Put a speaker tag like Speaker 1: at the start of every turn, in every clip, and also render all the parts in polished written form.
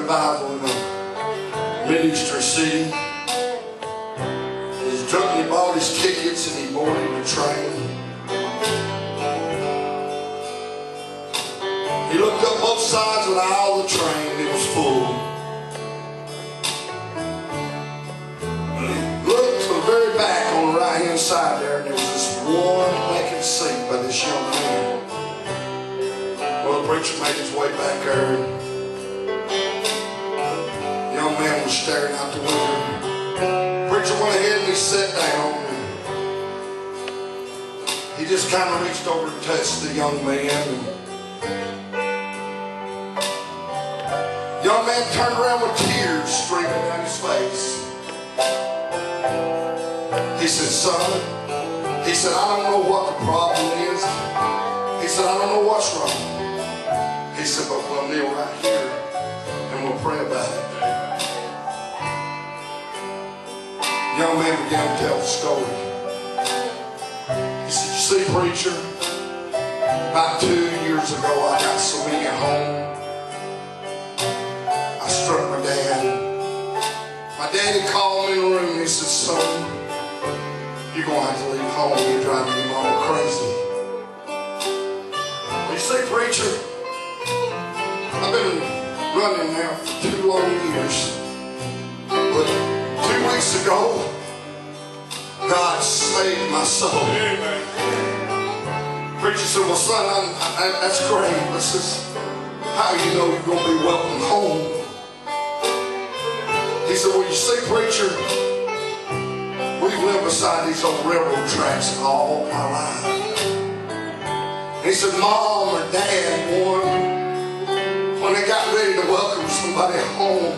Speaker 1: revival in a Mideastern city. He was drunk and he bought his tickets and he boarded the train. He looked up both sides of the aisle of the train. It was full. Looked to the very back on the right-hand side there, and there was this one vacant seat by this young man. Well, the preacher made his way back there. The young man was staring out the window. The preacher went ahead and he sat down. He just kind of reached over and touched the young man. The young man turned around with tears streaming down his face. He said, "Son," he said, "I don't know what the problem is." He said, "I don't know what's wrong." He said, "But we'll kneel right here and we'll pray about it." The young man began to tell the story. He said, "You see, preacher, about 2 years ago I got so many at home. I struck my dad. My daddy called me in the room and he said, 'Son, you're going to have to leave home. You're driving your mama crazy.' Well, you see, preacher, I've been running now for 2 long years. But 2 weeks ago, God saved my soul." Preacher said, "Well, son, that's great. This is how you know you're going to be welcome home." He said, "Well, you see, preacher, we've lived beside these old railroad tracks all my life." And he said, "Mom or Dad, when they got ready to welcome somebody home,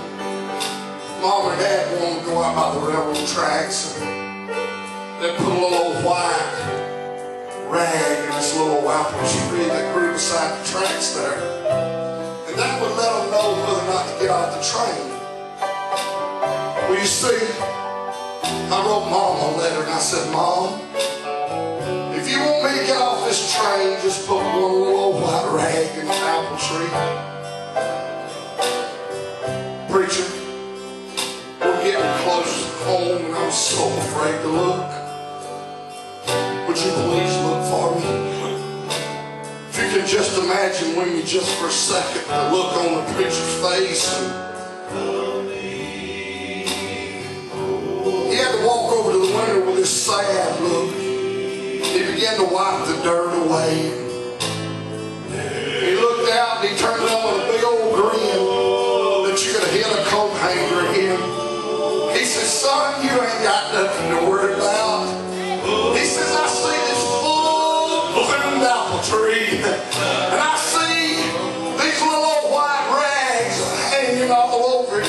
Speaker 1: Mom or Dad wanted to go out by the railroad tracks and they put a little white rag in this little apple tree that grew beside the tracks there. And that would let them know whether or not to get off the train. Well, you see, I wrote Mom a letter and I said, 'Mom, if you want me to get off this train, just put one little white rag in the apple tree.'" Preacher, we're getting close home and I'm so afraid to look. Would you please look for me? If you can just imagine when you just for a second the look on the preacher's face. He had to walk over to the window with this sad look. He began to wipe the dirt away. He looked out and he turned up with a big old grin that you could have hit a coat hanger in. He says, "Son, you ain't got nothing to worry about." He says, "I see this full bloomed apple tree and I see these little white rags hanging all over it.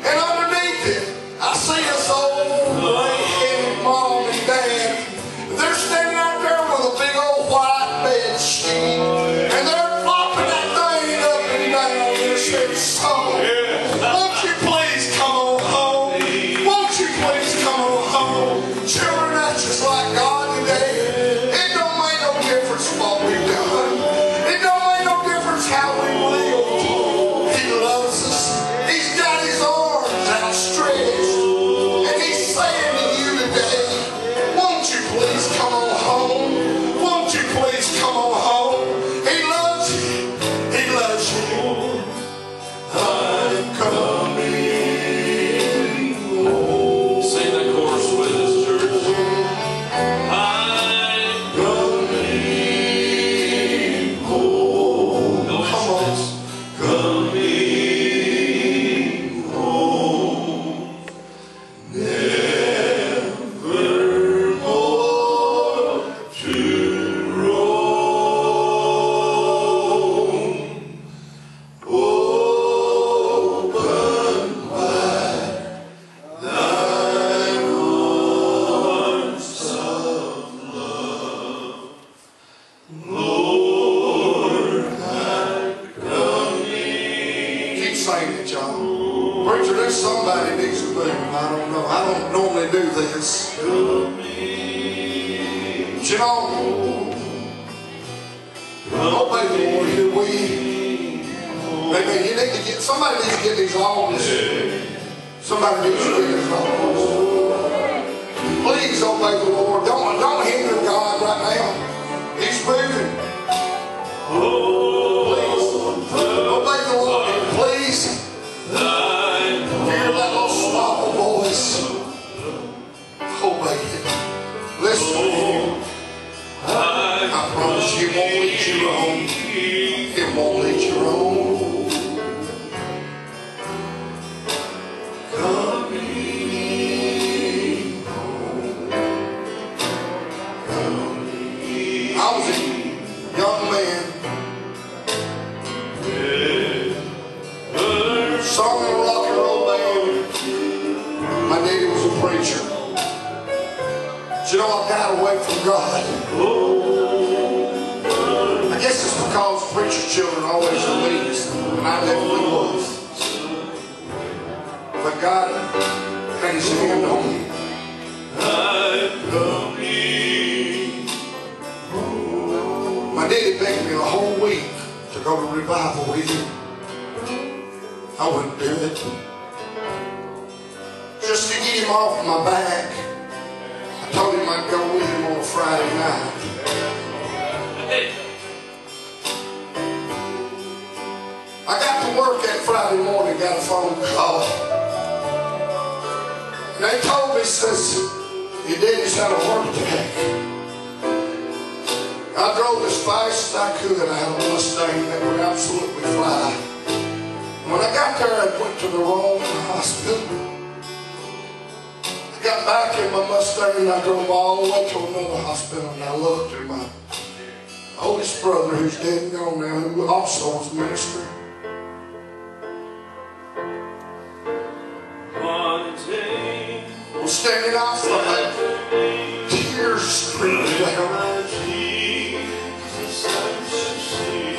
Speaker 1: And underneath it, I see us old gray-headed Mom and Dad. They're standing out there with a big old white bed sheet and they're flopping that thing up and down." And said, "Son, won't you please come on home? Won't you please come on home? Children, that's just like God today. It don't make no difference what we've done. It don't make no difference how we live. He loves us. He's got his arms outstretched. And he's saying to you today, won't you please come on home? Won't you please come on home? He loves you. He loves you. I'm coming home."
Speaker 2: Sing that chorus with us, church. I'm coming home. No instruments. Coming home. Never more to roam. Open wide thine arms of love. Lord, I'm coming.
Speaker 1: Keep saying it, y'all. Preacher, there's somebody needs to move. I don't know. I don't normally do this. But you know, obey the Lord. We Amen. You need to get, somebody needs to get these alms. Somebody needs to get these alms. Please obey the Lord. Don't hinder God right now. He's moving. Please obey the Lord. And please hear that little small voice. Obey it. Listen to him. I promise you, it won't lead you wrong. It won't lead you wrong. I was a young man, sung in a rock and roll band. My daddy was a preacher. But you know, I got away from God. I guess it's because preacher children always are leaders, and I definitely was. But God had his hand on me. My daddy begged me a whole week to go to revival with him. I wouldn't do it. Just to get him off my back, I told him I'd go with him on a Friday night. I got to work that Friday morning, got a phone call. And they told me, says, your daddy's had a heart attack. I drove as fast as I could. I had a Mustang that would absolutely fly. When I got there, I went to the wrong hospital. I got back in my Mustang and I drove all the way to another hospital, and I looked at my oldest brother, who's dead and gone now, who also was a minister. Was standing out front, tears streaming down.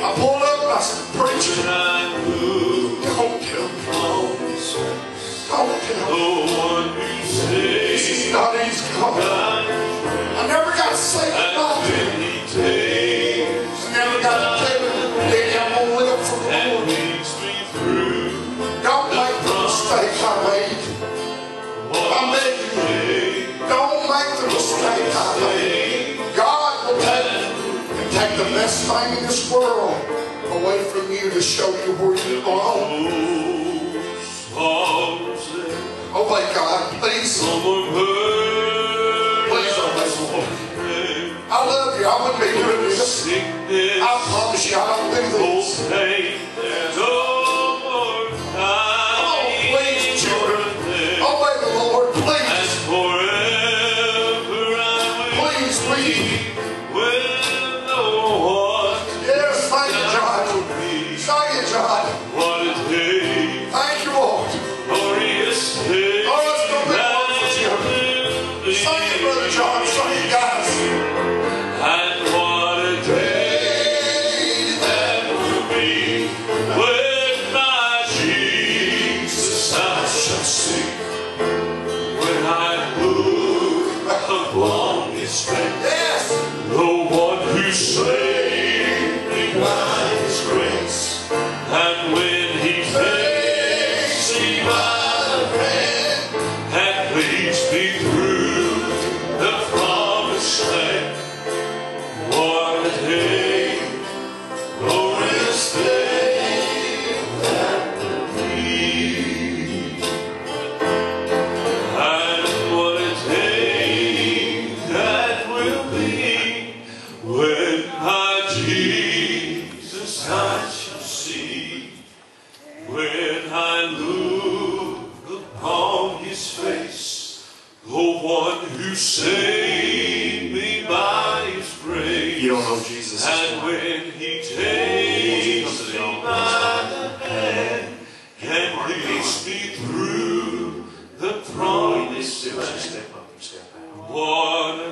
Speaker 1: I pulled up and I said, preacher, don't tell me. Don't tell me. He says, not he's gone. I never got to say goodbye to him. I never got to tell him, Daddy, I'm going to live for the Lord. Don't make the mistake I made. I'm begging you, don't make the mistake I made. God will take the best thing in this world away from you to show you where you belong. Obey God, please. Please obey the Lord. I love you. I wouldn't be doing this. I promise you I don't do this. Come on, please, children. Obey the Lord, please. Please, please. Yes, thank you, John. Thank you, John. Thank you, Lord. Oh, it's going to be wonderful, children. Thank you, Brother John. Thank you, guys.
Speaker 2: And what a day that will be when my Jesus I shall see, when I move upon his face.
Speaker 1: Yes.
Speaker 2: The one who saved me by his grace, and when he takes me by the hand and leads me through the promised land, what a day, glorious day that will be. And what a day that will be when my Jesus I shall see, when I look upon his face, the one who saved me by his grace.
Speaker 3: You don't know Jesus.
Speaker 2: And when he takes me by the hand and leads me through the promised land, what a